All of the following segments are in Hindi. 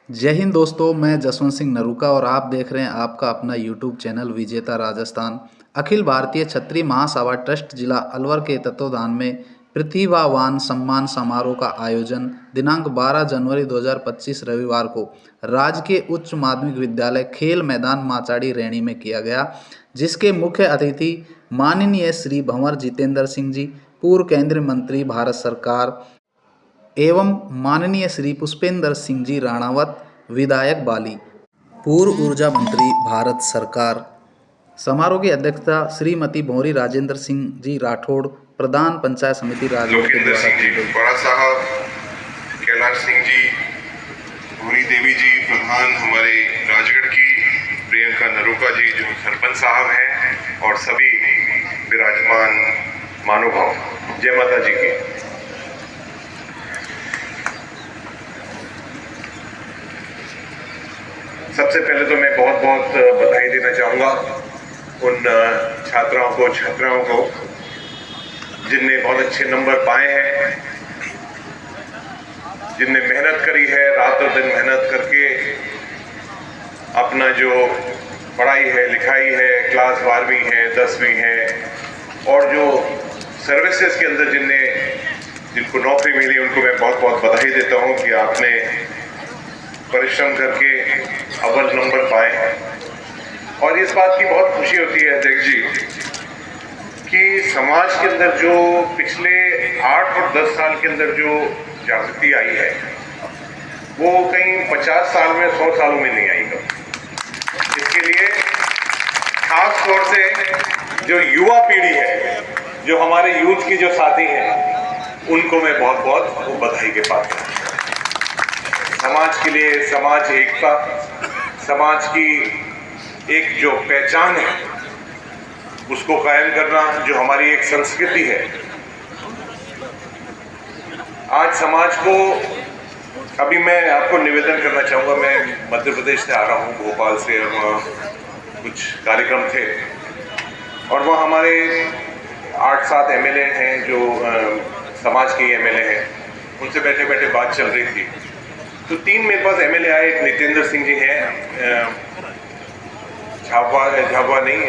जय हिंद दोस्तों, मैं जसवंत सिंह नरूका और आप देख रहे हैं आपका अपना यूट्यूब चैनल विजेता राजस्थान। अखिल भारतीय क्षत्रिय महासभा ट्रस्ट जिला अलवर के तत्वावधान में प्रतिभावान सम्मान समारोह का आयोजन दिनांक 12 जनवरी 2025 रविवार को राजकीय उच्च माध्यमिक विद्यालय खेल मैदान माचाड़ी रैणी में किया गया, जिसके मुख्य अतिथि माननीय श्री भंवर जितेंद्र सिंह जी, पूर्व केंद्रीय मंत्री भारत सरकार एवं माननीय श्री पुष्पेंद्र सिंह जी राणावत, विधायक बाली, पूर्व ऊर्जा मंत्री भारत सरकार। समारोह की अध्यक्षता श्रीमती भंवरी राजेंद्र सिंह जी राठौड़, प्रधान पंचायत समिति राजगढ़ के द्वारा की गई। बड़ा साहब, कैलाश सिंह जी, भूरी देवी जी प्रधान हमारे राजगढ़ की, प्रियंका नरूका जी जो सरपंच साहब हैं, और सभी विराजमान महानुभाव, जय माता जी की। सबसे पहले तो मैं बहुत बहुत बधाई देना चाहूँगा उन छात्राओं को, छात्राओं को जिनने बहुत अच्छे नंबर पाए हैं, जिनने मेहनत करी है, रातों दिन मेहनत करके अपना जो पढ़ाई है, लिखाई है, क्लास 12वीं है, 10वीं है, और जो सर्विसेज के अंदर जिनको नौकरी मिली, उनको मैं बहुत बहुत बधाई देता हूँ कि आपने परिश्रम करके अव्वल नंबर पाए हैं। और इस बात की बहुत खुशी होती है अध्यक्ष जी कि समाज के अंदर जो पिछले 8 और 10 साल के अंदर जो जागृति आई है, वो कहीं 50 साल में, 100 सालों में नहीं आई कभी। इसके लिए खास तौर से जो युवा पीढ़ी है, जो हमारे यूथ की जो साथी हैं, उनको मैं बहुत बहुत बधाई के पात्र हूं। समाज के लिए, समाज एकता, समाज की एक जो पहचान है, उसको कायम करना, जो हमारी एक संस्कृति है। आज समाज को, अभी मैं आपको निवेदन करना चाहूँगा, मैं मध्य प्रदेश से आ रहा हूँ, भोपाल से, और वहाँ कुछ कार्यक्रम थे, और वहाँ हमारे 8-7 एमएलए हैं जो समाज के एमएलए हैं, उनसे बैठे बैठे बात चल रही थी। तो 3 मेरे पास एमएलए आए। एक नितेंद्र सिंह जी हैं, झाबुआ नहीं,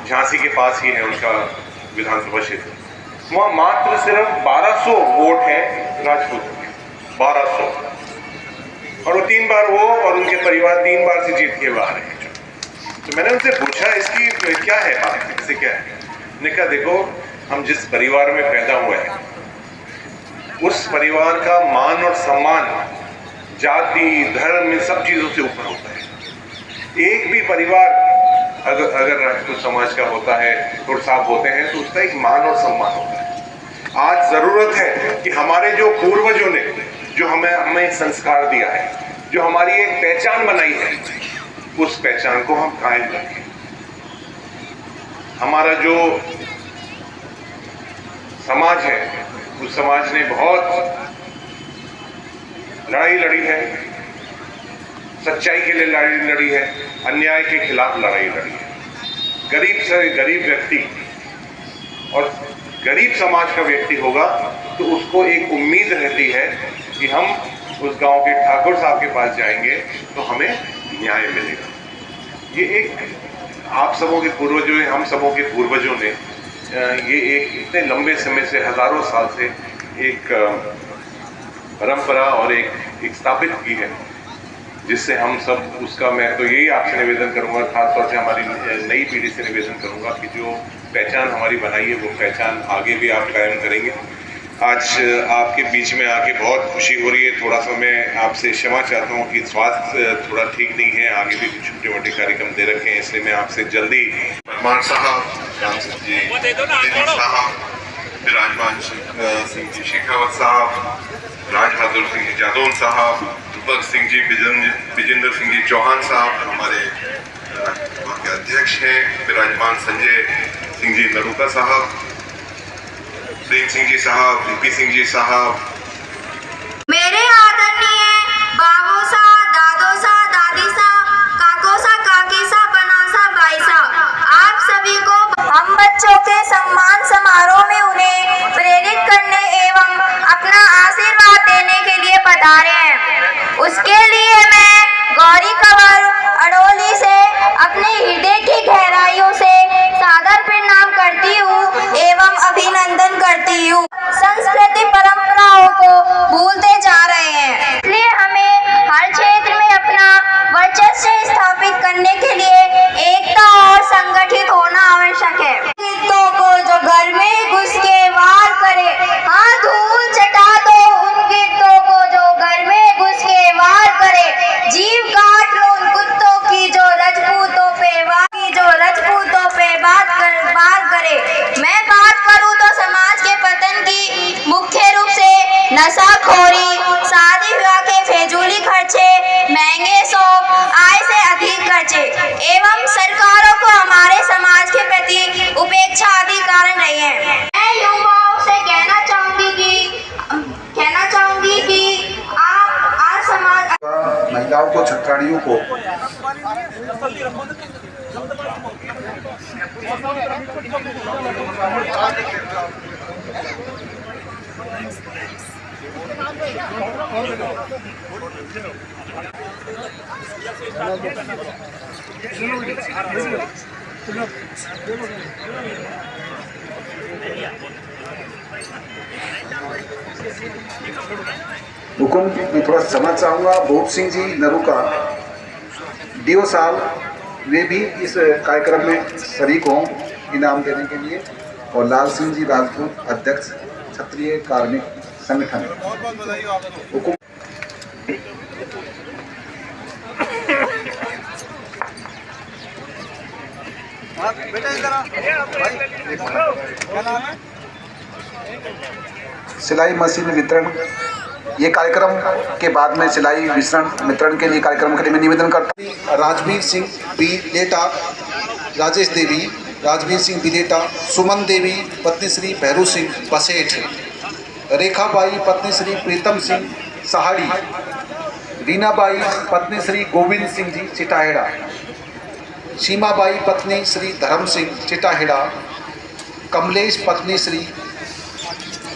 झांसी के पास ही है उनका विधानसभा क्षेत्र। वहाँ मात्र सिर्फ 1200 वोट है राजपूत के, 1200, और वो 3 बार, वो और उनके परिवार 3 बार से जीत के बाहर है। तो मैंने उनसे पूछा इसकी क्या है बात, इससे क्या है? मैंने कहा देखो, हम जिस परिवार में पैदा हुए हैं, उस परिवार का मान और सम्मान जाति, धर्म, इन सब चीजों से ऊपर होता है। एक भी परिवार अगर राजपूत समाज का होता है, साहब होते हैं, तो उसका एक मान और सम्मान होता है। आज जरूरत है कि हमारे जो पूर्वजों ने जो हमें संस्कार दिया है, जो हमारी एक पहचान बनाई है, उस पहचान को हम कायम रखें। हमारा जो समाज है, उस समाज ने बहुत लड़ाई लड़ी है, सच्चाई के लिए लड़ाई लड़ी है, अन्याय के खिलाफ लड़ाई लड़ी है। गरीब से गरीब व्यक्ति और गरीब समाज का व्यक्ति होगा तो उसको एक उम्मीद रहती है कि हम उस गांव के ठाकुर साहब के पास जाएंगे तो हमें न्याय मिलेगा। ये एक आप सबों के पूर्वजों, हम सबों के पूर्वजों ने ये एक इतने लंबे समय से, हजारों साल से एक परंपरा और एक स्थापित की है, जिससे हम सब उसका, मैं तो यही आपसे निवेदन करूंगा, खासतौर से हमारी नई पीढ़ी से निवेदन करूंगा कि जो पहचान हमारी बनाई है, वो पहचान आगे भी आप कायम करेंगे। आज आपके बीच में आके बहुत खुशी हो रही है। थोड़ा सा मैं आपसे क्षमा चाहता हूँ कि स्वास्थ्य थोड़ा ठीक नहीं है, आगे भी कुछ छोटे मोटे कार्यक्रम दे रखे हैं, इसलिए मैं आपसे जल्दी परमार साहब, विराजमान सिंह जी शेखावत साहब, राज बहादुर सिंह जी जादौन साहब, रूपक सिंह जी, विजेंद्र सिंह जी चौहान साहब, हमारे के अध्यक्ष हैं विराजमान संजय सिंह जी नरूका साहब, प्रेम सिंह जी साहब, वीपी सिंह जी साहब, मेरे आदरणीय बाबू सा, दादो सा, दादी सा, काको सा, काकी सा, बना सा, भाई सा, आप सभी को हम बच्चों के सम्मान समारोह में उन्हें प्रेरित करने एवं अपना आशीर्वाद देने के लिए पधारे हैं। उसके लिए मैं महंगे शौक, आय से अधिक खर्चे एवं सरकारों को हमारे समाज के प्रति उपेक्षा आदि कारण रहे हैं। मैं युवाओं से कहना चाहूंगी कि आप आज समाज महिलाओं को, छात्राणियों को हुकुम मैं थोड़ा समझ चाहूँगा। भूप सिंह जी नरूका DO साल वे भी इस कार्यक्रम में शरीक हों इनाम देने के लिए, और लाल सिंह जी राजपूत अध्यक्ष क्षत्रिय कार्मिक संगठन। हुकुम सिलाई मशीन वितरण, ये कार्यक्रम के बाद में सिलाई वितरण के लिए कार्यक्रम के लिए मैं निवेदन करता हूँ। राजवीर सिंह बिलेटा, राजेश देवी, राजवीर सिंह बिलेटा, सुमन देवी पत्नी श्री भैरू सिंह बसेठ, रेखाबाई पत्नी श्री प्रीतम सिंह सहाड़ी, रीनाबाई पत्नी श्री गोविंद सिंह जी चिटाहेड़ा, सीमाबाई पत्नी श्री धर्म सिंह चिटाहेड़ा, कमलेश पत्नी श्री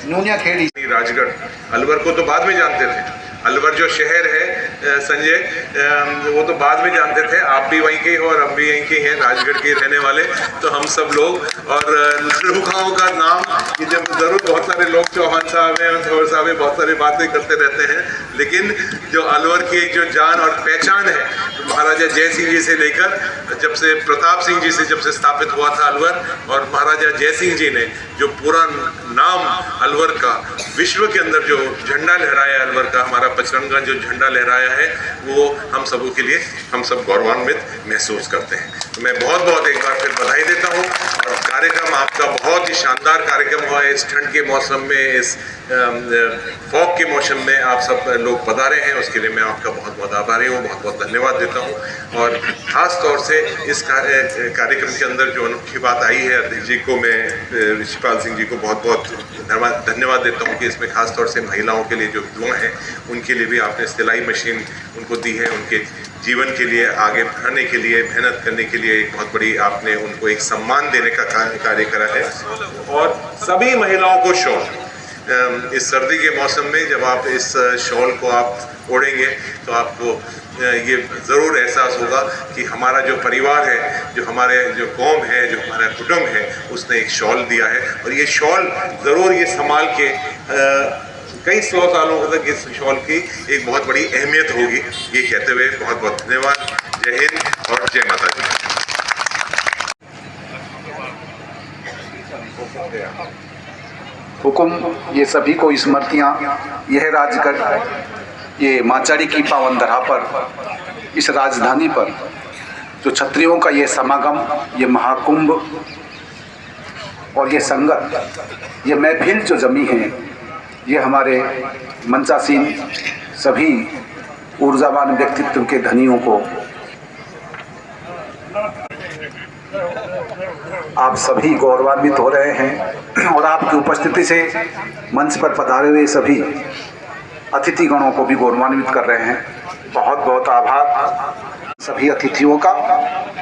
नूनिया खेड़ी। राजगढ़ अलवर को तो बाद में जानते थे, अलवर जो शहर है संजय वो तो बाद में जानते थे। आप भी वहीं के हो और हम भी यहीं के हैं, राजगढ़ के रहने वाले, तो हम सब लोग और नरूकाओं का नाम ये जब ज़रूर बहुत सारे लोग चौहान साहब हैं, थोर साहब हैं, बहुत सारी बातें करते रहते हैं, लेकिन जो अलवर की एक जो जान और पहचान है, महाराजा जय सिंह जी से लेकर जब से प्रताप सिंह जी से जब से स्थापित हुआ था अलवर, और महाराजा जय सिंह जी ने जो पूरा नाम अलवर का विश्व के अंदर जो झंडा लहराया, अलवर का हमारा पचरंगा जो झंडा लहराया है, वो हम सबों के लिए हम सब गौरवान्वित महसूस करते हैं। तो मैं बहुत बहुत एक बार फिर बधाई देता हूँ। और कार्यक्रम आपका बहुत ही शानदार कार्यक्रम हुआ है। इस ठंड के मौसम में, इस फॉग के मौसम में आप सब लोग पधारे हैं, उसके लिए मैं आपका बहुत बहुत आभारी हूँ, बहुत बहुत धन्यवाद देता हूँ। और ख़ास तौर से इस कार्यक्रम के अंदर जो अनोखी बात आई है, अध्यक्ष जी को, मैं ऋषिपाल सिंह जी को बहुत बहुत धन्यवाद देता हूँ कि इसमें खास तौर से महिलाओं के लिए जो विधवा हैं उनके लिए भी आपने सिलाई मशीन उनको दी है, उनके जीवन के लिए आगे बढ़ने के लिए, मेहनत करने के लिए एक बहुत बड़ी आपने उनको एक सम्मान देने का कार्य करा है। और सभी महिलाओं को शॉल, इस सर्दी के मौसम में जब आप इस शॉल को आप ओढ़ेंगे तो आपको ये ज़रूर एहसास होगा कि हमारा जो परिवार है, जो हमारे जो कौम है, जो हमारा कुटुंब है, उसने एक शॉल दिया है। और ये शॉल ज़रूर ये संभाल के कई 100 सालों तक इस शॉल की एक बहुत बड़ी अहमियत होगी। ये कहते हुए बहुत बहुत धन्यवाद। जय हिंद और जय माता दी। हुकुम ये सभी को स्मृतियाँ, यह राजगढ़, ये माचारी की पावन धरा पर, इस राजधानी पर जो क्षत्रियों का ये समागम, ये महाकुंभ और ये संगत, ये महफिल जो जमी है, ये हमारे मंचासीन सभी ऊर्जावान व्यक्तित्व के धनियों को, आप सभी गौरवान्वित हो रहे हैं। और आपकी उपस्थिति से मंच पर पधारे हुए सभी अतिथिगणों को भी गौरवान्वित कर रहे हैं। बहुत बहुत आभार सभी अतिथियों का।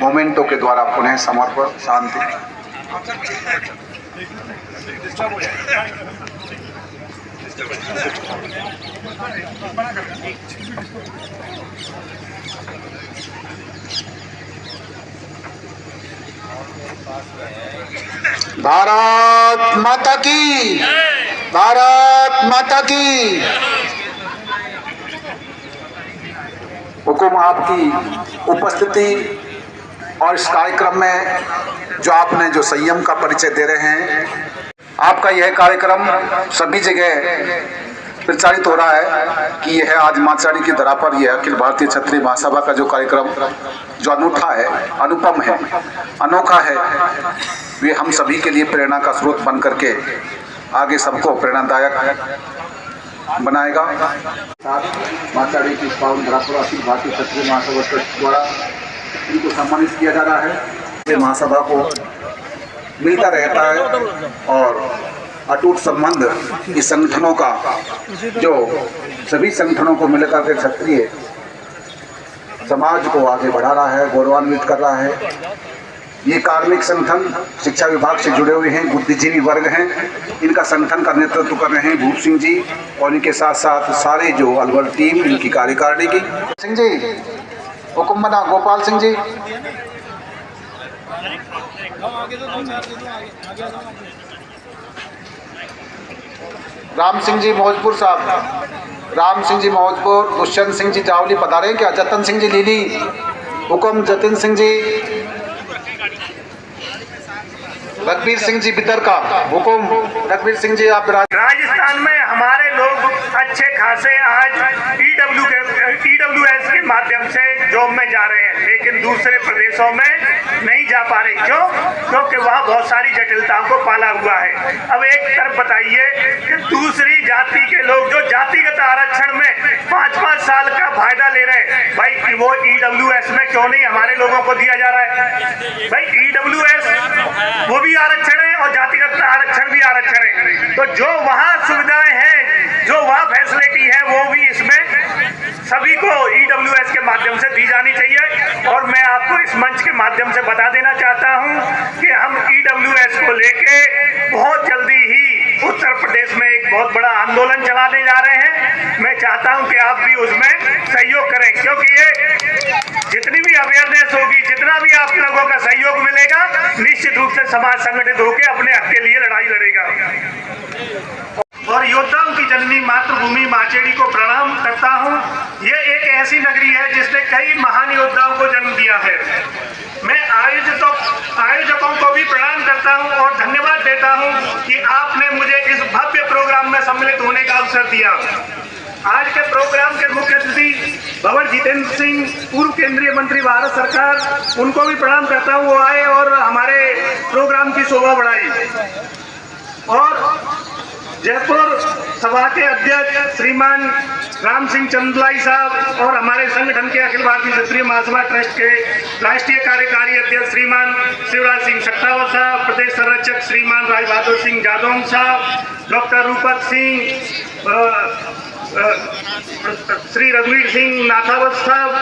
मोमेंटो के द्वारा पुनः समर्पण। शांति। भारत माता की, भारत माता की। हुकुम आपकी उपस्थिति और इस कार्यक्रम में जो आपने जो संयम का परिचय दे रहे हैं, आपका यह कार्यक्रम सभी जगह प्रचारित हो रहा है कि यह आज माचारी की धरा पर यह अखिल भारतीय क्षत्रिय महासभा का जो कार्यक्रम जो अनूठा है, अनुपम है, अनोखा है, वे हम सभी के लिए प्रेरणा का स्रोत बन करके आगे सबको प्रेरणादायक बनाएगा। माचाड़ी की पावन धरा पर अखिल भारतीय क्षत्रिय महासभा ट्रस्ट द्वारा इनको सम्मानित किया जा रहा है। महासभा को मिलता रहता है और अटूट संबंध इस संगठनों का, जो सभी संगठनों को मिलकर के क्षत्रिय समाज को आगे बढ़ा रहा है, गौरवान्वित कर रहा है। ये कार्मिक संगठन शिक्षा विभाग से जुड़े हुए हैं, बुद्धिजीवी वर्ग हैं। इनका संगठन का नेतृत्व कर रहे हैं भूप सिंह जी और इनके साथ साथ सारे जो अलवर टीम इनकी कार्यकारिणी की। सिंह जी, हुकुम बना गोपाल सिंह जी, राम सिंह जी मौजपुर साहब, राम सिंह जी मौजपुर, दुष्यंत सिंह जी जावली पधारे क्या, जतन सिंह जी लीली, हुकुम जतिन सिंह जी, रघुवीर सिंह जी बिदर का हुकुम, रघुवीर सिंह जी आप। राजस्थान में हमारे लोग अच्छे खासे आज EWS के माध्यम से जॉब में जा रहे हैं, लेकिन दूसरे प्रदेशों में नहीं जा पा रहे। क्यों? क्योंकि वहाँ बहुत सारी जटिलताओं को पाला हुआ है। अब एक तरफ बताइए कि दूसरी जाति के लोग जो जातिगत आरक्षण में 5-5 साल का फायदा ले रहे हैं, भाई वो EWS में क्यों नहीं हमारे लोगों को दिया जा रहा है? भाई EWS वो भी आरक्षण है और जातिगत आरक्षण भी आरक्षण है। तो जो वहाँ सुविधाएं हैं, जो वहाँ फैसिलिटी है, वो भी इसमें सभी को EWS के माध्यम से दी जानी चाहिए। और मैं आपको इस मंच के माध्यम से बता देना चाहता हूं कि हम EWS को लेके बहुत जल्दी ही उत्तर प्रदेश में एक बहुत बड़ा आंदोलन चलाने जा रहे हैं। मैं चाहता हूं कि आप भी उसमें सहयोग करें, क्योंकि ये जितनी भी अवेयरनेस होगी, जितना भी आप लोगों का सहयोग मिलेगा, निश्चित रूप से समाज संगठित होकर अपने हक के लिए लड़ाई लड़ेगा। और योद्धाओं की जननी मातृभूमि माचेड़ी को प्रणाम करता हूं। ये एक ऐसी नगरी है जिसने कई महान योद्धाओं को जन्म दिया है। मैं आयोजकों को भी प्रणाम करता हूं और धन्यवाद देता हूं कि आपने मुझे इस भव्य प्रोग्राम में सम्मिलित होने का अवसर दिया। आज के प्रोग्राम के मुख्य अतिथि भंवर जितेंद्र सिंह, पूर्व केंद्रीय मंत्री भारत सरकार, उनको भी प्रणाम करता हूं। वो आए और हमारे प्रोग्राम की शोभा बढ़ाई। और जयपुर सभा के अध्यक्ष श्रीमान राम सिंह चंदलाई साहब और हमारे संगठन के अखिल भारतीय क्षत्रिय महासभा ट्रस्ट के राष्ट्रीय कार्यकारी अध्यक्ष श्रीमान शिवराज सिंह शक्तावत साहब, प्रदेश संरक्षक श्रीमान राय बहादुर सिंह जादौन साहब, डॉक्टर रूपक सिंह, श्री रघुवीर सिंह नाथावत साहब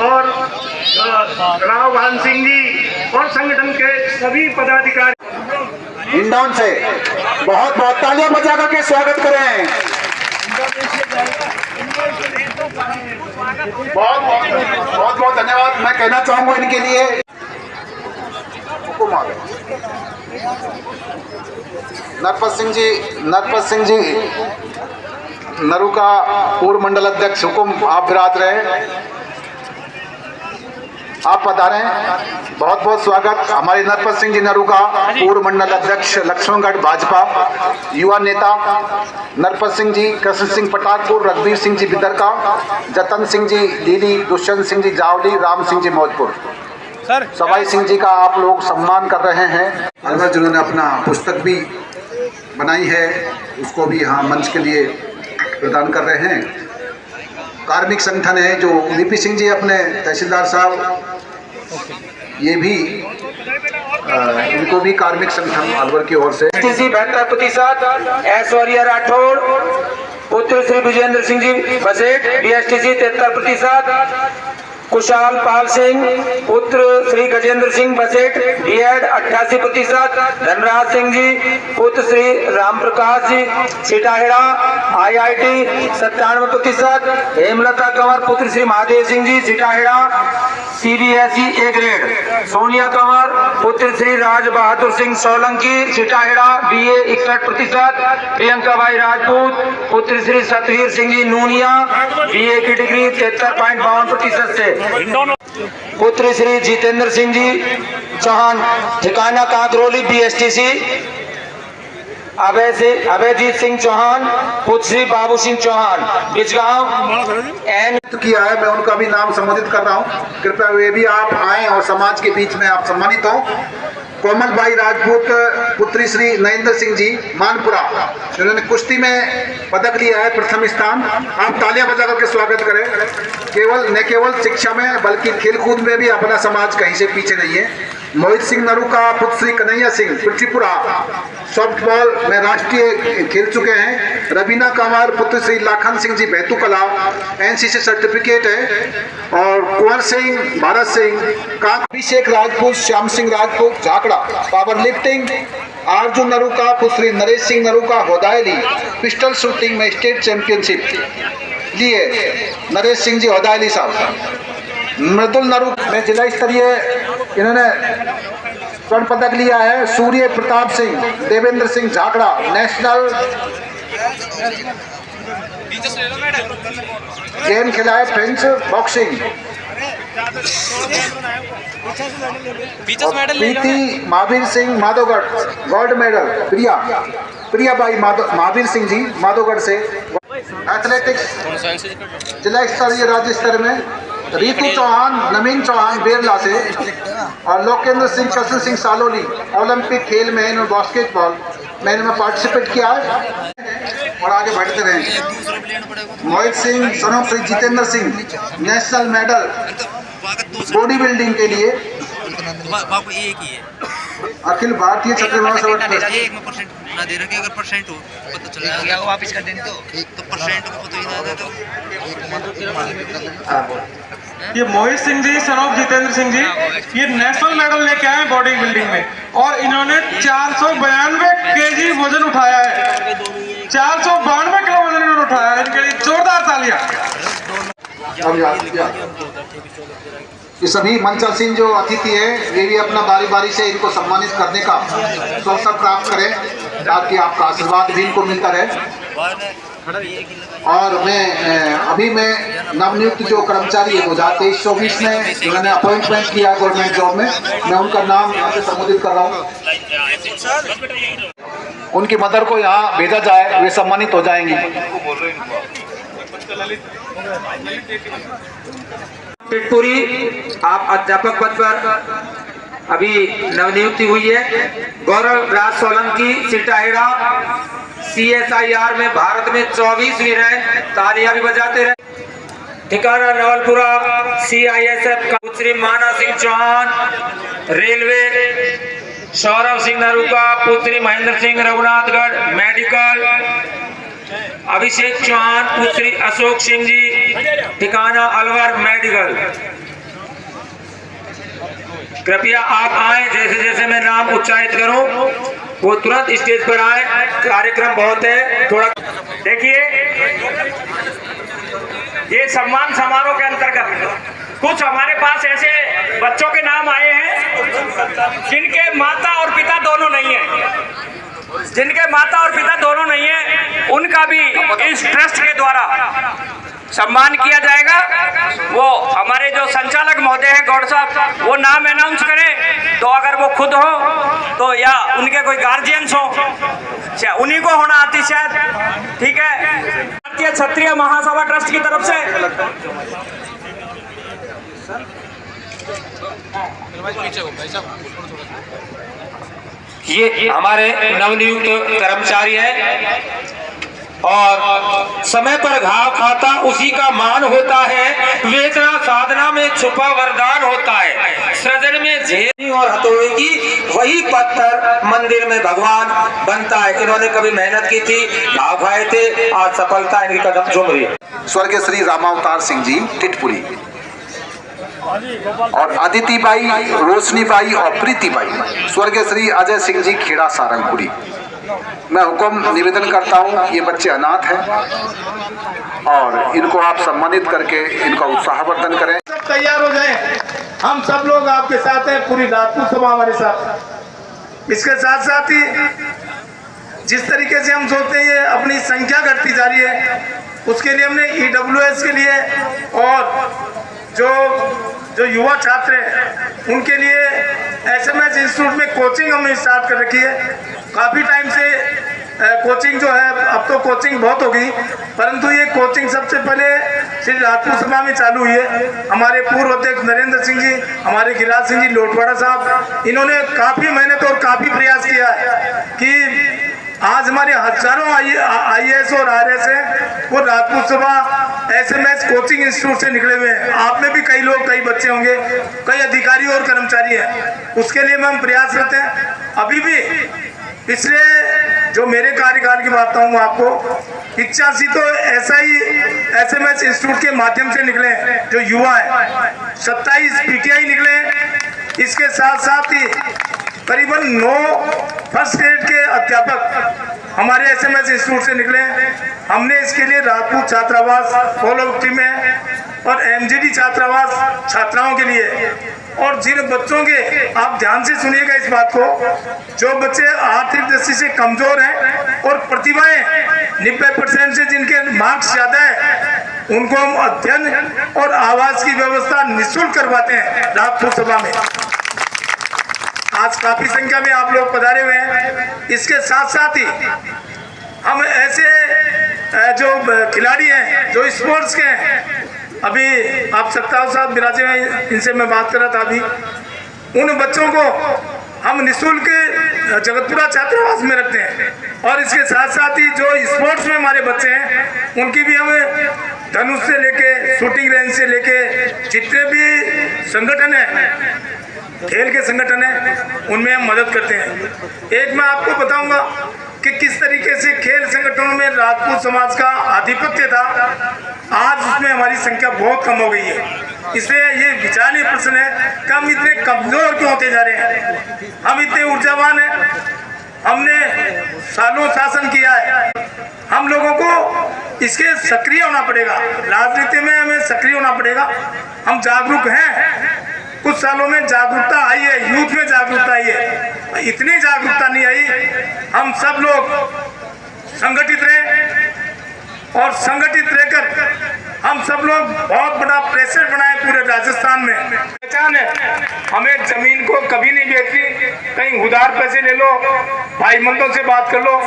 और राव भान सिंह जी और संगठन के सभी पदाधिकारी हिंडौन से बहुत बहुत तालियां बजा करके स्वागत करें। बहुत बहुत धन्यवाद मैं कहना चाहूंगा इनके लिए। नरपत सिंह जी नरू का पूर्व मंडल अध्यक्ष, हुकुम आप विराज रहे, आप पधारें। बहुत बहुत स्वागत। हमारे नरपत सिंह जी नरू का पूर्व मंडल अध्यक्ष, लक्ष्मणगढ़ भाजपा, युवा नेता नरपत सिंह जी, कृष्ण सिंह पटाकपुर, रघुवीर सिंह जी बिदरका, जतन सिंह जी लीली, दुष्यंत सिंह जी जावली, राम सिंह जी मौजपुर, सवाई सिंह जी का आप लोग सम्मान कर रहे हैं। अलवर जिन्होंने अपना पुस्तक भी बनाई है, उसको भी यहाँ मंच के लिए प्रदान कर रहे हैं। कार्मिक संगठन है जो वीपी सिंह जी अपने तहसीलदार साहब, ये भी इनको भी कार्मिक संगठन अलवर की ओर से 72%, ऐश्वर्या राठौड़ पुत्र श्री विजेंद्र सिंह जी बसेट BSTC 73%, कुशाल पाल सिंह पुत्र श्री गजेंद्र सिंह बसेट DED 88%, धनराज सिंह जी पुत्र श्री राम प्रकाश जी सिटाहेड़ा IIT 97%, हेमलता कंवर पुत्र Shri Mahadev Singh ji सिटाहेड़ा CBSE A grade, Sonia Kanwar पुत्र श्री राज बहादुर सिंह सोलंकी सिटाहेड़ा BA 61%, प्रियंका भाई राजपूत पुत्र श्री सतवीर सिंह जी नूनिया BA की डिग्री 73.52% से, पुत्र श्री जितेंद्र सिंह जी चौहान ठिकाना कांकरोली BSTC, अभयजीत सिंह चौहान पुत्र श्री बाबू सिंह चौहान बिजगांव एन किया है। मैं उनका भी नाम संबोधित कर रहा हूँ, कृपया वे भी आप आएं और समाज के बीच में आप सम्मानित हो। कोमल बाई राजपूत पुत्री श्री नरेंद्र सिंह जी मानपुरा, जिन्होंने कुश्ती में पदक लिया है प्रथम स्थान। आप तालियां बजा करके स्वागत करें। न केवल शिक्षा में बल्कि खेलकूद में भी अपना समाज कहीं से पीछे नहीं है। मोहित सिंह नरूका पुत्र श्री कन्हैया सिंह पृथ्वीपुरा, सॉफ्टबॉल में राष्ट्रीय खेल चुके हैं। रवीना कंवर पुत्र श्री लाखन सिंह जी बैतूकला, एनसीसी सर्टिफिकेट है। और कुंवर सिंह, भारत सिंह, अभिषेक राजपूत, श्याम सिंह राजपूत झाकड़ा, पावर लिफ्टिंग। अर्जुन नरूका पुत्र श्री नरेश सिंह नरूका होदायली, पिस्टल शूटिंग में स्टेट चैंपियनशिप लिए नरेश सिंह जी होदायली साहब। मृदुल नरूक में जिला स्तरीय इन्होंने स्वर्ण पदक लिया है। सूर्य प्रताप सिंह, देवेंद्र सिंह झाकड़ा, नेशनल गेम खेला है French boxing. Preeti Mahavir Singh Madhogarh gold medal. Priya Bai Mahavir Singh ji Madhogarh से। एथलेटिक्स जिला स्तरीय राज्य स्तर में रीतू चौहान, नवीन चौहान बेरला से और लोकेंद्र सिंह, शशि सिंह सालोली ओलंपिक खेल में इन्होंने बास्केटबॉल में इन्होंने पार्टिसिपेट किया है और आगे बढ़ते रहे। Mohit Singh, Sanam Shri Jitendra Singh national medal body building के लिए अखिल भारतीय छत्री महासभा दे रखे अगर परसेंट हो पता चला वापस कर देंगे तो परसेंट को तो ये मोहित सिंह जी, सनोप जितेंद्र सिंह जी, ये नेशनल मेडल लेके आए बॉडी बिल्डिंग में और इन्होंने 492 केजी वजन उठाया है। 492 किलो वजन इन्होंने उठाया है। इनके लिए जोरदार तालियां। ये सभी मंचासीन जो अतिथि है ये भी अपना बारी बारी से इनको सम्मानित करने का अवसर प्राप्त करें ताकि आपका आशीर्वाद भी इनको मिलता रहे। और मैं नवनियुक्त जो कर्मचारी है 2023-24 में उन्होंने अपॉइंटमेंट किया गवर्नमेंट जॉब में, मैं उनका नाम यहाँ से संबोधित कर रहा हूँ। उनकी मदर को यहाँ भेजा जाए, वे सम्मानित हो जाएंगी। पिटपुरी, आप अध्यापक पद पर अभी नवनियुक्ति हुई है। गौरव राज सोलंकी, सिटाहेड़ा, CSIR में भारत में 24वीं रैंक, तालियां भी बजाते रहे। ठिकाना नवलपुरा, CISF का श्री माना सिंह चौहान, रेलवे, सौरभ सिंह नरूका, पुत्री महेंद्र सिंह रघुनाथगढ़, मेडिकल, अभिषेक चौहान, पुत्री अशोक सिंह जी, ठिकाना अलवर, मेडिकल। कृपया आप आए, जैसे जैसे मैं नाम उच्चारित करूं वो तुरंत स्टेज पर आए। कार्यक्रम बहुत है, थोड़ा देखिए ये सम्मान समारोह के अंतर्गत कुछ हमारे पास ऐसे बच्चों के नाम आए हैं जिनके माता और पिता दोनों नहीं है, उनका भी इस ट्रस्ट के द्वारा सम्मान किया जाएगा। वो हमारे जो संचालक महोदय हैं गौड़ साहब, वो नाम अनाउंस करें तो अगर वो खुद हो तो या उनके कोई गार्जियंस हो, उन्हीं को होना आती शायद। ठीक है, भारतीय क्षत्रिय महासभा ट्रस्ट की तरफ से ये हमारे नवनियुक्त कर्मचारी हैं और समय पर घाव खाता उसी का मान होता है। वेदना साधना में छुपा वरदान होता है। सृजन में झेल और हथौड़े की वही पत्थर मंदिर में भगवान बनता है। इन्होंने कभी मेहनत की थी, घाव खाए थे, आज सफलता इनकी कदम चूम रही है। स्वर्गीय श्री रामावतार सिंह जी टिटपुरी और अदिति बाई, रोशनी बाई और प्रीति बाई, स्वर्गीय श्री अजय सिंह जी खेड़ा सारंगपुरी। मैं हुक्म निवेदन करता हूं, ये बच्चे अनाथ हैं और इनको आप सम्मानित करके इनका उत्साहवर्धन करें। सब तैयार हो जाएं, हम सब लोग आपके साथ हैं, पूरी राजपूत सभा हमारे साथ। इसके साथ साथ ही जिस तरीके से हम सोचते हैं ये अपनी संख्या घटती जा रही है, उसके लिए हमने EWS के लिए और जो युवा छात्र हैं उनके लिए SMS इंस्टीट्यूट में कोचिंग हमने स्टार्ट कर रखी है। काफ़ी टाइम से कोचिंग जो है, अब तो कोचिंग बहुत हो गई, परंतु ये कोचिंग सबसे पहले श्री राजपूत सभा में चालू हुई है। हमारे पूर्व अध्यक्ष नरेंद्र सिंह जी, हमारे गिरिराज सिंह जी लोटवाड़ा साहब, इन्होंने काफ़ी मेहनत और काफ़ी प्रयास किया है कि आज हमारे हजारों IAS और RS हैं वो राजपूत सभा SMS कोचिंग इंस्टीट्यूट से निकले हुए हैं। आप में भी कई लोग, कई बच्चे होंगे, कई अधिकारी और कर्मचारी हैं। उसके लिए हम प्रयास करते हैं। अभी भी पिछले जो मेरे कार्यकाल की बात बताऊँ आपको, 85 तो SMS इंस्टीट्यूट के माध्यम से निकले जो युवा है, 27 PTI निकले। इसके साथ साथ ही करीबन 9 फर्स्ट ग्रेड के अध्यापक हमारे SMS इंस्टीट्यूट से निकले। हमने इसके लिए राजपूत छात्रावास फॉलोअप टीम है और MGD छात्रावास छात्राओं के लिए। और जिन बच्चों के, आप ध्यान से सुनिएगा इस बात को, जो बच्चे आर्थिक दृष्टि से कमजोर हैं और प्रतिभाएं 90% से जिनके मार्क्स ज़्यादा है, उनको हम अध्ययन और आवास की व्यवस्था निःशुल्क करवाते हैं राजपूत सभा में। आज काफ़ी संख्या में आप लोग पधारे हुए हैं। इसके साथ साथ ही हम ऐसे जो खिलाड़ी हैं जो स्पोर्ट्स के हैं, अभी आप सत्ताव साहब विराजे हैं, इनसे मैं बात कर रहा था अभी, उन बच्चों को हम निःशुल्क जगतपुरा छात्रावास में रखते हैं। और इसके साथ साथ ही जो स्पोर्ट्स में हमारे बच्चे हैं, उनकी भी हम धनुष से लेके शूटिंग रेंज से लेके जितने भी संगठन हैं, खेल के संगठन है, उनमें हम मदद करते हैं। एक मैं आपको बताऊंगा कि किस तरीके से खेल संगठनों में राजपूत समाज का आधिपत्य था, आज उसमें हमारी संख्या बहुत कम हो गई है। इसलिए ये विचारणीय प्रश्न है कि हम इतने कमजोर क्यों होते जा रहे हैं। हम इतने ऊर्जावान हैं, हमने सालों शासन किया है। हम लोगों को इसके सक्रिय होना पड़ेगा, राजनीति में हमें सक्रिय होना पड़ेगा। हम जागरूक हैं, कुछ सालों में जागरूकता आई है, यूथ में जागरूकता आई है, इतनी जागरूकता नहीं आई। हम सब लोग संगठित रहे और संगठित रहकर हम सब लोग बहुत बड़ा प्रेशर बनाए पूरे राजस्थान में। पहचान है, हमें जमीन को कभी नहीं बेचनी, कहीं उधार पैसे ले लो, भाई मंदों से बात कर लो,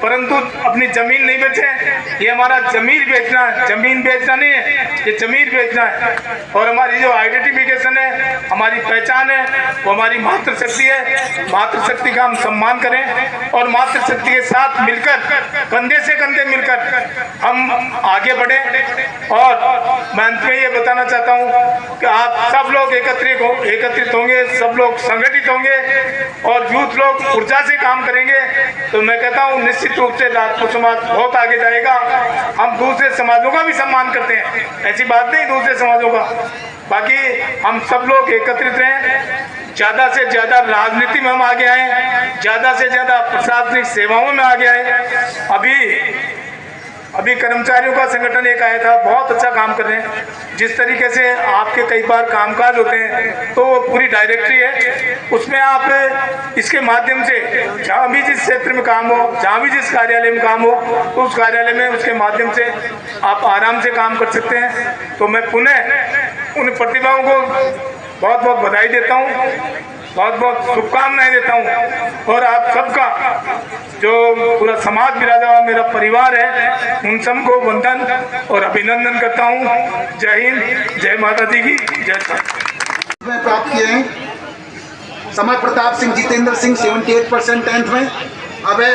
परंतु अपनी जमीन नहीं बेचें। ये हमारा जमीर बेचना है, जमीन बेचना नहीं है, ये जमीर बेचना है। और हमारी जो आइडेंटिफिकेशन है, हमारी पहचान है, वो हमारी मातृशक्ति है। मातृशक्ति का हम सम्मान करें और मातृशक्ति के साथ मिलकर, कंधे से कंधे मिलकर हम आगे बढ़ें। और मैं अंत में ये बताना चाहता हूँ कि आप सब लोग एकत्रित होंगे, सब लोग संगठित होंगे और यूथ लोग ऊर्जा से काम करेंगे, तो मैं कहता हूँ निश्चित रूप से राजपूत समाज बहुत आगे जाएगा। हम दूसरे समाजों का भी सम्मान करते हैं, ऐसी बात नहीं दूसरे समाजों का। बाकी हम सब लोग एकत्रित रहें, ज़्यादा से ज़्यादा राजनीति में हम आगे आए, ज़्यादा से ज़्यादा प्रशासनिक सेवाओं में आगे आए। अभी कर्मचारियों का संगठन एक आया था, बहुत अच्छा काम कर रहे हैं। जिस तरीके से आपके कई बार कामकाज होते हैं तो वो पूरी डायरेक्टरी है, उसमें आप इसके माध्यम से जहाँ भी जिस क्षेत्र में काम हो, जहाँ भी जिस कार्यालय में काम हो, तो उस कार्यालय में उसके माध्यम से आप आराम से काम कर सकते हैं। तो मैं पुनः उन प्रतिभाओं को बहुत बहुत बधाई देता हूँ, बहुत बहुत शुभकामनाएं देता हूँ। और आप सबका जो पूरा समाज विराजा हुआ मेरा परिवार है, उन सबको वंदन और अभिनंदन करता हूँ। जय हिंद, जय माता दी की जय। प्राप्त किए हैं समय प्रताप सिंह जितेंद्र सिंह 78% 10th में, अभय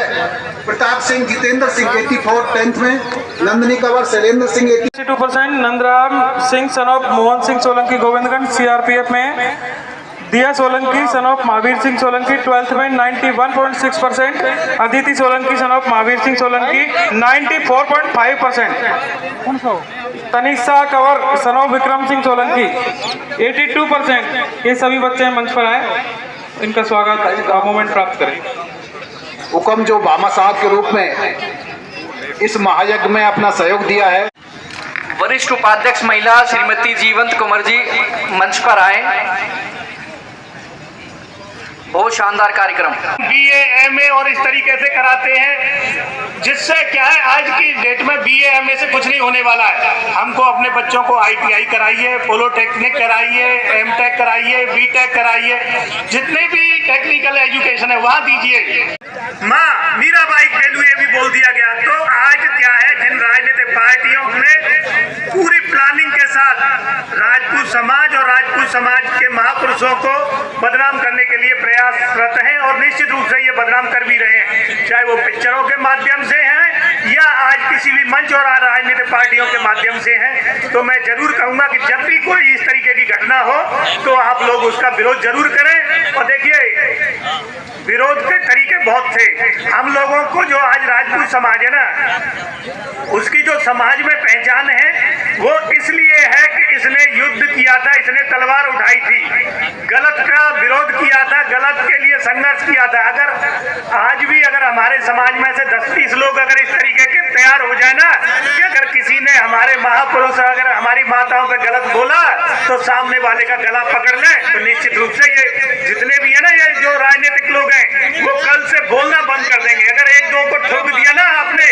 प्रताप सिंह जितेंद्र सिंह 84 10th में, Nandini Kanwar Shailendra Singh 82%, Nandram Singh son of Mohan Singh Solanki Govindganj CRPF में, दिया Solanki son of Mahavir Singh Solanki 12th में 91.6%, Aditi Solanki son of Mahavir Singh Solanki 94.5%, Tanisha Kanwar son of Vikram Singh Solanki 82%। ये सभी बच्चे मंच पर आए, इनका स्वागत मोमेंट प्राप्त करें। हुक्म जो बामा साहब के रूप में इस महायज्ञ में अपना सहयोग दिया है। वरिष्ठ उपाध्यक्ष महिला श्रीमती जीवंत कुमार जी मंच पर आए। बहुत शानदार कार्यक्रम। BA MA और इस तरीके से कराते हैं, जिससे क्या है आज की डेट में BA MA से कुछ नहीं होने वाला है। हमको अपने बच्चों को ITI कराइए, पॉलिटेक्निक कराइए, MTech कराइए, BTech कराइए, जितने भी टेक्निकल एजुकेशन है वहाँ दीजिए। माँ मीराबाई के लिए भी बोल दिया गया। तो आज क्या है, जिन राजनीतिक पार्टियों ने पूरी प्लानिंग राजपूत समाज और राजपूत समाज के महापुरुषों को बदनाम करने के लिए प्रयासरत हैं और निश्चित रूप से ये बदनाम कर भी रहे हैं, चाहे वो पिक्चरों के माध्यम से हैं या आज किसी भी मंच और राजनीतिक पार्टियों के माध्यम से हैं। तो मैं जरूर कहूँगा कि जब भी कोई इस तरीके की घटना हो तो आप लोग उसका विरोध जरूर करें। और देखिए, विरोध के तरीके बहुत थे। हम लोगों को जो आज राजपूत समाज है ना, उसकी जो समाज में पहचान है वो इसलिए है कि इसने युद्ध किया था, इसने तलवार उठाई थी, गलत का विरोध किया था, गलत के लिए संघर्ष किया था। अगर आज भी अगर हमारे समाज में से 10-20 लोग अगर इस तरीके के तैयार हो जाए ना कि अगर किसी ने हमारे महापुरुष अगर हमारी माताओं पे गलत बोला तो सामने वाले का गला पकड़ ले, तो निश्चित रूप से ये जितने भी है ना, ये जो राजनीतिक लोग हैं वो कल से बोलना बंद कर देंगे। अगर 1-2 को ठोक दिया ना आपने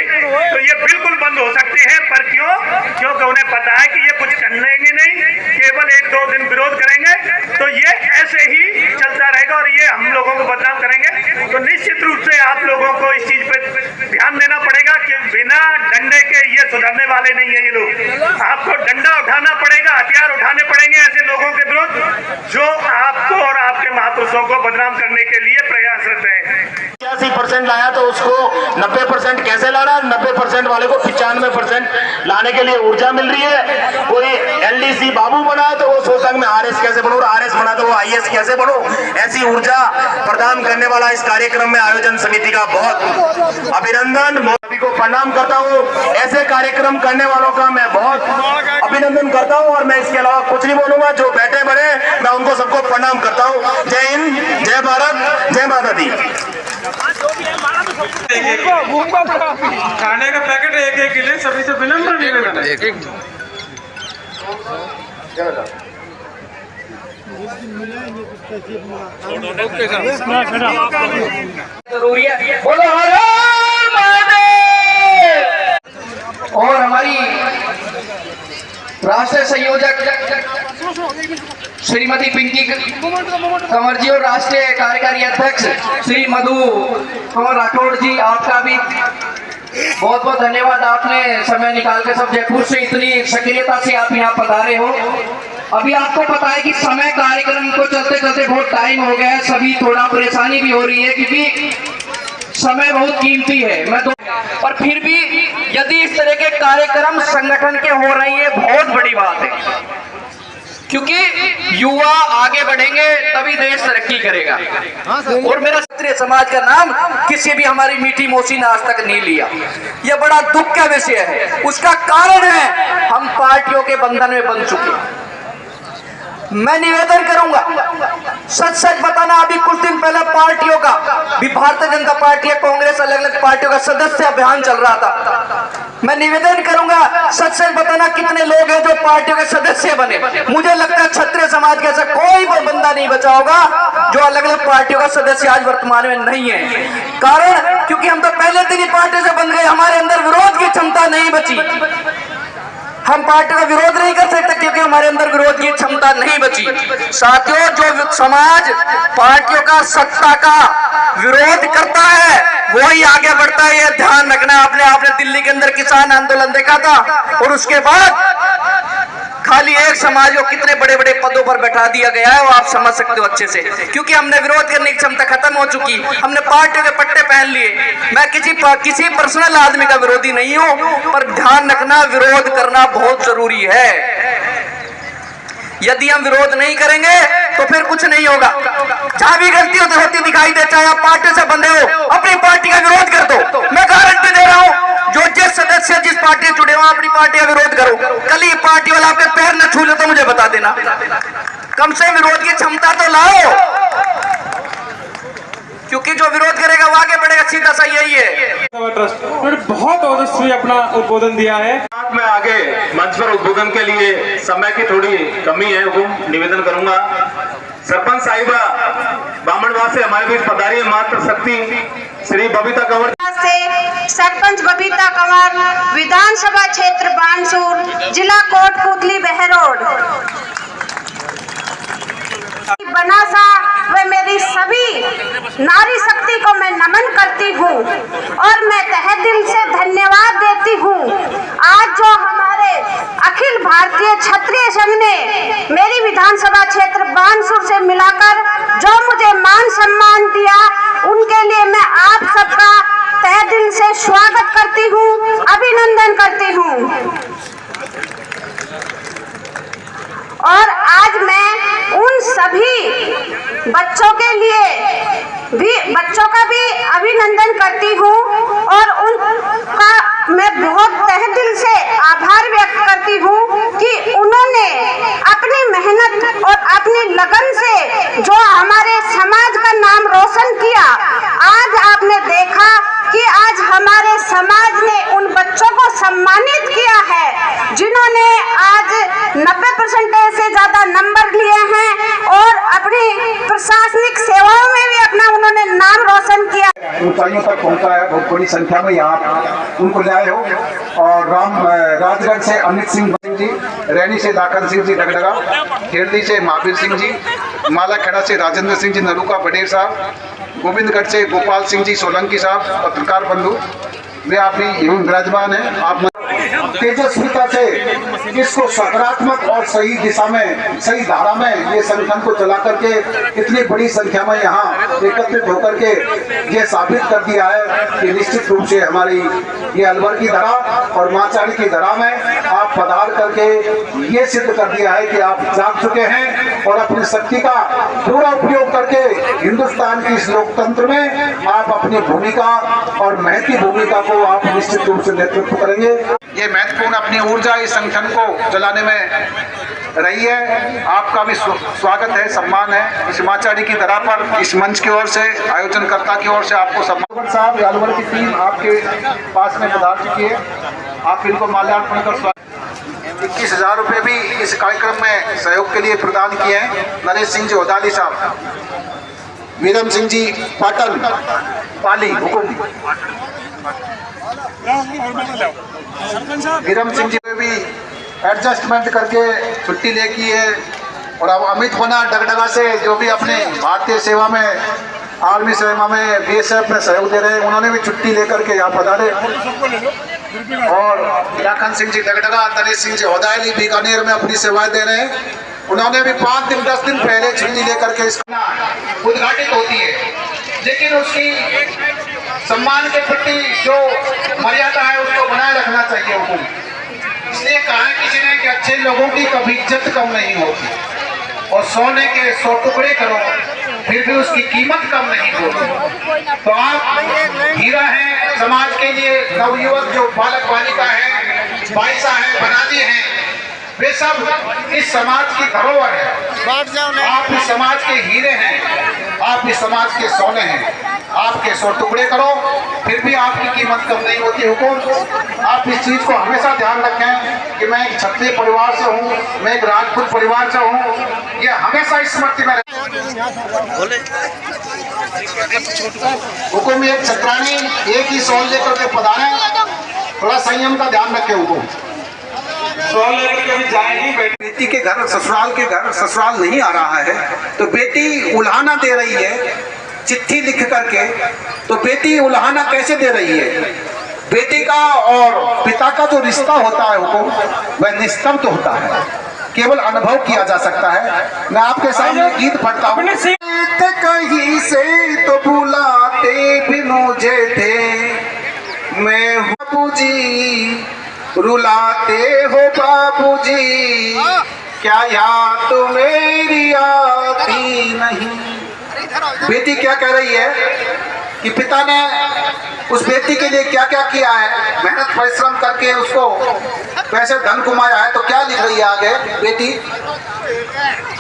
तो ये बिल्कुल बंद हो सकते हैं। पर क्यों? क्योंकि उन्हें पता है कि ये कुछ करेंगे नहीं, केवल 1-2 दिन विरोध करेंगे तो ये ऐसे ही चलता रहेगा और ये हम लोगों को बदनाम करेंगे। तो निश्चित रूप से आप लोगों को इस चीज पे ध्यान देना पड़ेगा कि बिना डंडे के ये सुधरने वाले नहीं है ये लोग। आपको डंडा उठाना पड़ेगा, हथियार उठाने पड़ेंगे ऐसे लोगों के विरुद्ध जो आपको और आपके महापुरुषों को बदनाम करने के लिए प्रयासरत है। 85% लाया तो उसको 90% कैसे लाना, 90% वाले को 95% लाने के लिए ऊर्जा मिल रही है। कोई एलडीसी बाबू बना तो वो सोचता है मैं आरएस कैसे बनूं, आरएस बना तो वो आईएएस कैसे बनूं। ऐसी ऊर्जा प्रदान करने वाला इस कार्यक्रम में आयोजन समिति का बहुत अभिनंदन, मोदी को प्रणाम करता हूँ। ऐसे कार्यक्रम करने वालों का मैं बहुत अभिनंदन करता हूँ और मैं इसके अलावा कुछ नहीं बोलूंगा। जो बैठे बड़े मैं उनको सबको प्रणाम करता हूँ। जय हिंद, जय भारत, जय माता दी। खाने का पैकेट एक के लिए सभी से विनम्र निवेदन है। जरूरी है। बोलो हर हर महादेव। और हमारी राष्ट्रीय संयोजक श्रीमती पिंकी कंवर जी और राष्ट्रीय कार्यकारी अध्यक्ष श्री मधु कंवर राठौड़ जी, आपका भी बहुत बहुत धन्यवाद। आपने समय निकाल के सब जयपुर से इतनी सक्रियता से आप यहाँ पधारे हो। अभी आपको पता है कि समय कार्यक्रम को चलते चलते बहुत टाइम हो गया है, सभी थोड़ा परेशानी भी हो रही है क्योंकि समय बहुत कीमती है। और फिर भी यदि इस तरह के कार्यक्रम संगठन के हो रही है बहुत बड़ी बात है, क्योंकि युवा आगे बढ़ेंगे तभी देश तरक्की करेगा। और मेरा क्षत्रिय समाज का नाम किसी भी हमारी मीठी मौसी ने आज तक नहीं लिया, यह बड़ा दुख का विषय है। उसका कारण है हम पार्टियों के बंधन में बंध चुके। मैं निवेदन करूंगा, सच सच बताना। अभी कुछ दिन पहले पार्टियों का भी, भारतीय जनता पार्टी, कांग्रेस, अलग अलग पार्टियों का सदस्य अभियान चल रहा था। मैं निवेदन करूंगा, सच सच बताना कितने लोग हैं जो पार्टियों के सदस्य बने। मुझे लगता है क्षत्रिय समाज के ऐसा कोई बंदा नहीं बचा होगा जो अलग अलग पार्टियों का सदस्य आज वर्तमान में नहीं है। कारण क्योंकि हम तो पहले दिन ही पार्टी से बन गए, हमारे अंदर विरोध की क्षमता नहीं बची। हम पार्टी का विरोध नहीं कर सकते क्योंकि हमारे अंदर विरोध की क्षमता नहीं बची। साथियों, जो समाज पार्टियों का सत्ता का विरोध करता है वही आगे बढ़ता है, ये ध्यान रखना। आपने दिल्ली के अंदर किसान आंदोलन देखा था और उसके बाद खाली एक समाज को कितने बड़े बड़े पदों पर बैठा दिया गया है वो आप समझ सकते हो अच्छे से, क्योंकि हमने विरोध करने की क्षमता खत्म हो चुकी। हमने पार्टियों के पट्टे पहन लिए। मैं किसी पर्सनल आदमी का विरोधी नहीं हूं, पर ध्यान रखना विरोध करना बहुत जरूरी है। यदि हम विरोध नहीं करेंगे तो फिर कुछ नहीं होगा। जहां भी गलती होती दिखाई दे, चाहे आप पार्टी से बंधे हो, अपनी पार्टी का विरोध कर दो। मैं गारंटी दे रहा हूं, जो जिस सदस्य जिस पार्टी से जुड़े हो अपनी पार्टी का विरोध करो। कल ही पार्टी वाला आपके पैर न छू ले तो मुझे बता देना। कम से विरोध की क्षमता तो लाओ, क्योंकि जो विरोध करेगा वो आगे बढ़ेगा। सीधा सा यही है। बहुत ओजस्वी अपना उद्बोधन दिया है। मैं आगे मंच पर उद्बोधन के लिए समय की थोड़ी कमी है, वो निवेदन करूंगा। सरपंच साहिबा बामणवास से हमारे बीच पधारी है मात्र शक्ति श्री बबीता कंवर से सरपंच बबीता कंवर, विधानसभा क्षेत्र बानसूर, जिला कोटपुतली बहरोड। बनासा व मेरी सभी नारी शक्ति को मैं नमन करती हूँ और मैं तहे दिल से धन्यवाद देती हूँ। आज जो हमारे अखिल भारतीय क्षत्रिय संघ ने मेरी विधानसभा क्षेत्र बानसूर से मिलाकर जो मुझे मान सम्मान दिया, उनके लिए मैं आप सबका तहे दिल से स्वागत करती हूँ, अभिनंदन करती हूँ। और आज मैं उन सभी बच्चों के लिए भी अभिनंदन करती हूँ और उनका मैं बहुत तहे दिल से आभार व्यक्त करती हूँ कि उन्होंने अपनी मेहनत और अपनी लगन से जो हमारे समाज का नाम रोशन किया। आज आपने देखा कि आज हमारे समाज ने उन बच्चों को सम्मानित किया है जिन्होंने आज 90% से ज्यादा नंबर लिए हैं और अपनी प्रशासनिक सेवाओं में भी अपना उन्होंने नाम रोशन किया। ऊंचाइयों तक पहुंचा है, बहुत बड़ी संख्या में यहाँ उनको लाए हो। और राजगढ़ से अमित सिंह जी, रैनी से दाखन सिंह जी डगडगा, खेरदी से महावीर सिंह जी, मालाखेड़ा से राजेंद्र सिंह जी नरूका बडेर साहब, गोविंदगढ़ से गोपाल सिंह जी सोलंकी साहब, पत्रकार बंधु, वे आप भी विराजमान हैं। आप तेजस्विता से इसको सकारात्मक और सही दिशा में, सही धारा में ये संगठन को चला करके इतनी बड़ी संख्या में यहाँ एकत्रित होकर के ये साबित कर दिया है कि निश्चित रूप से हमारी ये अलवर की धरा और माचाड़ी की धरा में आप पधार करके ये सिद्ध कर दिया है कि आप जाग चुके हैं और अपनी शक्ति का पूरा उपयोग करके हिंदुस्तान की इस लोकतंत्र में आप अपनी भूमिका और महती भूमिका को आप निश्चित रूप से नेतृत्व करेंगे। ये महत्वपूर्ण अपनी ऊर्जा इस संगठन को चलाने में रही है। आपका भी स्वागत है, सम्मान है। इस माचाड़ी की धरा पर इस मंच की ओर से, आयोजनकर्ता की ओर से आपको सम्मान। साहब, अलवर की टीम आपके पास में पधार चुकी है, आप इनको माल्यार्पण कर स्वागत। 21,000 रुपये भी इस कार्यक्रम में सहयोग के लिए प्रदान किए हैं नरेश सिंह जी ओदाली साहब, वीरम सिंह जी पाटन पाली हुकुम, वीरम सिंह जी भी एडजस्टमेंट करके छुट्टी ले की है। और अब अमित बना डगडगा से जो भी अपने भारतीय सेवा में, आर्मी सेवा में, बीएसएफ में सहयोग दे रहे हैं, उन्होंने भी छुट्टी लेकर के यहाँ पधारे। और लाखन सिंह जी डगडगा, नरेश सिंह जी ओदाली बीकानेर में अपनी सेवाएं दे रहे हैं, उन्होंने भी 5 दिन 10 दिन पहले छुट्टी लेकर के इसका उद्घाटित होती है। लेकिन उसकी सम्मान के प्रति जो मर्यादा है उसको बनाए रखना चाहिए हुकुम। इसलिए कहा है किसी ने कि अच्छे लोगों की कभी इज्जत कम नहीं होती और सोने के 100 टुकड़े करो फिर भी उसकी कीमत कम नहीं होती। तो आप हीरा हैं समाज के लिए, नवयुवक जो बालक बालिका है, बाइसा है, बनादी है, वे सब इस समाज की धरोहर है। आप इस समाज के हीरे हैं, आप इस समाज के सोने हैं। आपके 100 टुकड़े करो फिर भी आपकी कीमत कम नहीं होती हुकुम। आप इस चीज को हमेशा ध्यान रखें कि मैं एक क्षत्रिय परिवार से हूँ, मैं एक राजपूत परिवार से हूँ, ये हमेशा स्मृति में हुकुम। एक छत्रानी एक ही सौल लेकर के पधारे, थोड़ा संयम का ध्यान रखें हुकुम। बेटी के घर ससुराल के घर ससुराल नहीं आ रहा है तो बेटी उल्हाना दे रही है चिट्ठी लिख करके। तो बेटी उल्हाना कैसे दे रही है? बेटी का और पिता का जो रिश्ता होता है हुकुम, वह निस्तब्ध होता है, केवल अनुभव किया जा सकता है। मैं आपके सामने गीत पढ़ता हूँ। कहीं से तो बुलाते भी मुझे थे, मैं बाबूजी रुलाते हो बाबूजी, क्या याद मेरी आती नहीं। बेटी क्या कह रही है कि पिता ने उस बेटी के लिए क्या क्या किया है, मेहनत परिश्रम करके उसको पैसे धन कमाया है। तो क्या लिख रही है आगे बेटी?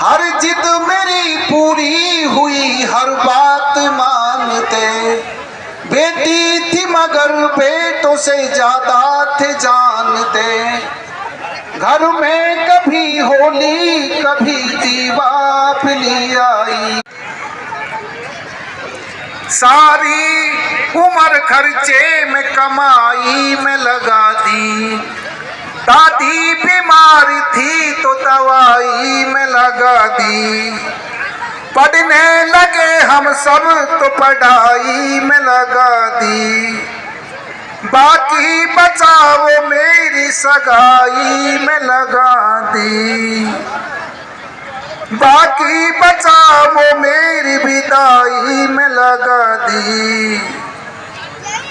हर जिद मेरी पूरी हुई, हर बात मानते, बेटी थी मगर बेटों से ज्यादा थे जानते, घर में कभी होली कभी दीपावली आई, सारी उम्र खर्चे में कमाई में लगा दी, दादी बीमार थी तो दवाई में लगा दी, पढ़ने लगे हम सब तो पढ़ाई में लगा दी, बाकी बचा वो मेरी सगाई में लगा दी, बाकी बचा वो मेरी विदाई में लगा दी।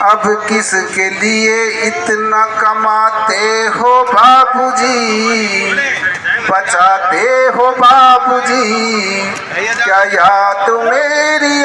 अब किसके लिए इतना कमाते हो बाबूजी, बचाते हो बाबूजी, क्या याद मेरी